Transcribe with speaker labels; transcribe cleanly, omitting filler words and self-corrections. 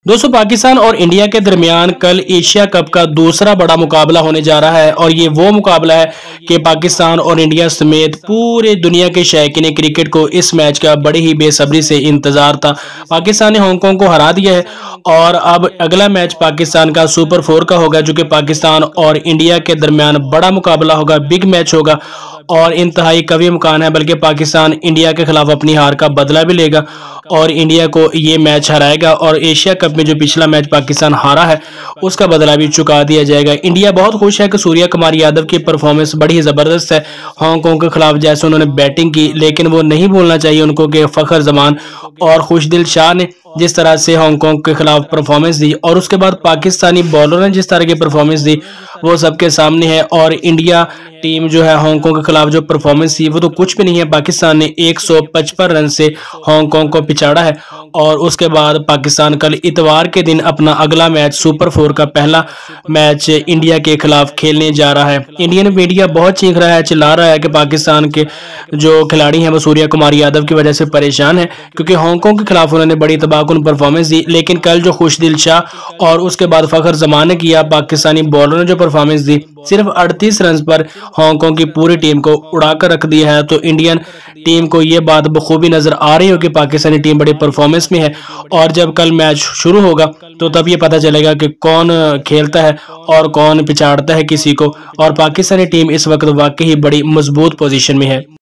Speaker 1: दोस्तों, पाकिस्तान और इंडिया के दरमियान कल एशिया कप का दूसरा बड़ा मुकाबला होने जा रहा है और ये वो मुकाबला है कि पाकिस्तान और इंडिया समेत पूरे दुनिया के शौकीन क्रिकेट को इस मैच का बड़ी ही बेसब्री से इंतजार था। पाकिस्तान ने हांगकांग को हरा दिया है और अब अगला मैच पाकिस्तान का सुपर 4 का होगा, जो कि पाकिस्तान और इंडिया के दरमियान बड़ा मुकाबला होगा, बिग मैच होगा और इंतहाई कवी इम्कान है बल्कि पाकिस्तान इंडिया के खिलाफ अपनी हार का बदला भी लेगा और इंडिया को ये मैच हराएगा और एशिया कप में जो पिछला मैच पाकिस्तान हारा है उसका बदला भी चुका दिया जाएगा। इंडिया बहुत खुश है कि सूर्य कुमार यादव की परफॉर्मेंस बड़ी ही ज़बरदस्त है। हांगकांग के खिलाफ जैसे उन्होंने बैटिंग की, लेकिन वो नहीं भूलना चाहिए उनको कि फ़खर जमान और खुशदिल शाह ने जिस तरह से हांगकांग के खिलाफ परफॉर्मेंस दी और उसके बाद पाकिस्तानी बॉलर ने जिस तरह की परफॉर्मेंस दी वो सबके सामने है। और इंडिया टीम जो है हांगकांग के खिलाफ जो परफॉर्मेंस थी वो तो कुछ भी नहीं है। पाकिस्तान ने 155 रन से हांगकांग को पिछाड़ा है और उसके बाद पाकिस्तान कल इतवार के दिन अपना अगला मैच सुपर 4 का पहला मैच इंडिया के खिलाफ खेलने जा रहा है। इंडियन मीडिया बहुत चीख रहा है, चिल्ला रहा है कि पाकिस्तान के जो खिलाड़ी हैं वो सूर्य कुमार यादव की वजह से परेशान है क्योंकि हांगकांग के खिलाफ उन्होंने बड़ी तबाहकुन परफॉर्मेंस दी, लेकिन कल जो खुशदिल शाह और उसके बाद फ़खर जमान ने किया, पाकिस्तानी बॉलर ने जो परफॉर्मेंस दी, सिर्फ 38 रन पर हांगकांग की पूरी टीम को उड़ाकर रख दिया है। तो इंडियन टीम को ये बात बखूबी नजर आ रही हो कि पाकिस्तानी टीम बड़ी परफॉर्मेंस में है और जब कल मैच शुरू होगा तो तब ये पता चलेगा कि कौन खेलता है और कौन पिछाड़ता है किसी को। और पाकिस्तानी टीम इस वक्त वाकई बड़ी मजबूत पोजीशन में है।